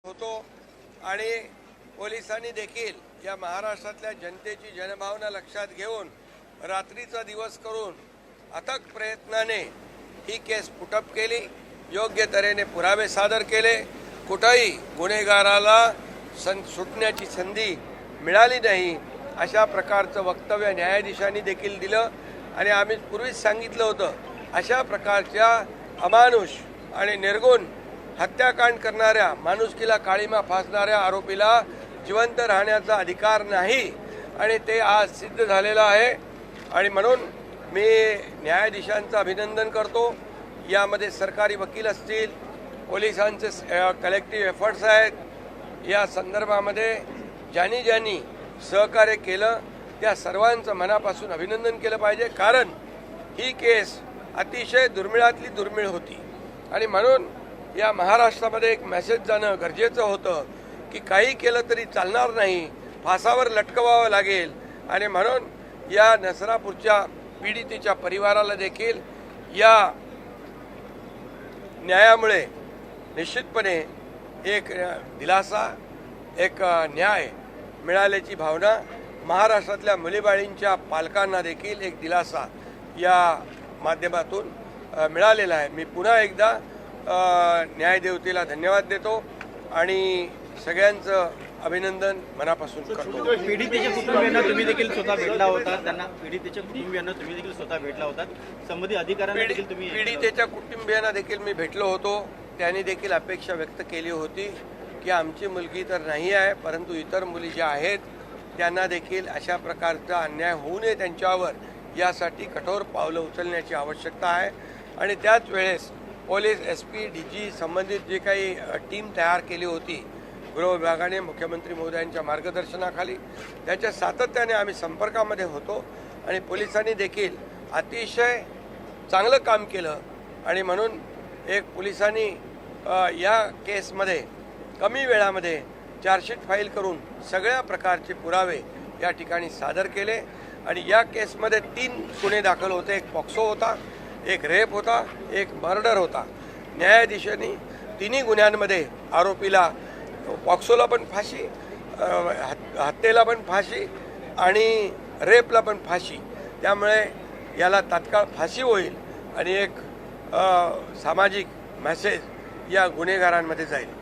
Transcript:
होतो आणि पोलिसांनी देखील या महाराष्ट्रातल्या जनतेची जनभावना लक्षात घेऊन रात्रीचा दिवस करून अथक प्रयत्नाने ही केस पुटअप केली, योग्य तऱ्हेने पुरावे सादर केले, कुठेही गुन्हेगाराला सुटण्याची संधी मिळाली नाही अशा प्रकारचं वक्तव्य न्यायाधीशांनी देखील दिलं। आणि आम्ही पूर्वीच सांगितलं होतं, अशा प्रकारच्या अमानुष आणि निर्गुण हत्याकांड करणाऱ्या, माणुसकीला काळीमा फासणाऱ्या आरोपीला जिवंत राहण्याचा अधिकार नाही आणि ते आज सिद्ध झालेलं आहे। आणि म्हणून मी न्यायाधीशांचं अभिनंदन करतो। यामध्ये सरकारी वकील असतील, पोलिसांचे कलेक्टिव्ह एफर्ट्स आहेत, या संदर्भामध्ये ज्यांनी सहकार्य केलं त्या सर्वांचं मनापासून अभिनंदन केलं पाहिजे। कारण ही केस अतिशय दुर्मिळातली दुर्मिळ होती आणि म्हणून या महाराष्ट्रामध्ये एक मेसेज जाणं गरजेचं होतं की काही केलं तरी चालणार नाही, फासावर लटकवावं लागेल। आणि म्हणून या नसरापूरच्या पीडितेच्या परिवाराला देखील या न्यायामुळे निश्चितपणे एक दिलासा, एक न्याय मिळाल्याची भावना, महाराष्ट्रातल्या मुलीबाळींच्या पालकांना देखील एक दिलासा या माध्यमातून मिळालेला आहे। मी पुन्हा एकदा न्यायदेवतेला धन्यवाद देतो आणि सगळ्यांचं अभिनंदन मनापासून करतो। पीडितेच्या कुटुंबियांना तुम्ही देखील स्वतः भेटला होता, त्यांना पीडितेच्या कुटुंबियांना तुम्ही देखील स्वतः भेटला होता, संबंधित अधिकाऱ्यांना देखील तुम्ही पीडितेच्या कुटुंबियांना देखील मी भेटलो होतो। त्यांनी देखील अपेक्षा व्यक्त केली होती की आमची मुलगी तर नाही आहे, परंतु इतर मुली ज्या आहेत त्यांना देखील अशा प्रकारचा अन्याय होऊ नये त्यांच्यावर, यासाठी कठोर पावलं उचलण्याची आवश्यकता आहे। आणि त्याच वेळेस पोलीस SP DG संबंधित जे काही टीम तयार केली होती गृह विभागाने मुख्यमंत्री महोदयांच्या मार्गदर्शनाखाली, त्याच्या सातत्याने आम्ही संपर्कामध्ये होतो आणि पोलिसांनी देखील अतिशय चांगलं काम केलं। आणि म्हणून एक पोलिसांनी या केसमध्ये कमी वेळामध्ये चार्जशीट फाईल करून सगळ्या प्रकारचे पुरावे या ठिकाणी सादर केले। आणि या केसमध्ये 3 गुन्हे दाखल होते, एक पॉक्सो होता, एक रेप होता, एक मर्डर होता। न्यायाधीशांनी तिन्ही गुन्ह्यांमध्ये आरोपीला पॉक्सोला पण फाशी, हत्येला पण फाशी आणि रेपला पण फाशी, त्यामुळे याला तात्काळ फाशी होईल आणि एक सामाजिक मेसेज या गुन्हेगारांमध्ये जाईल।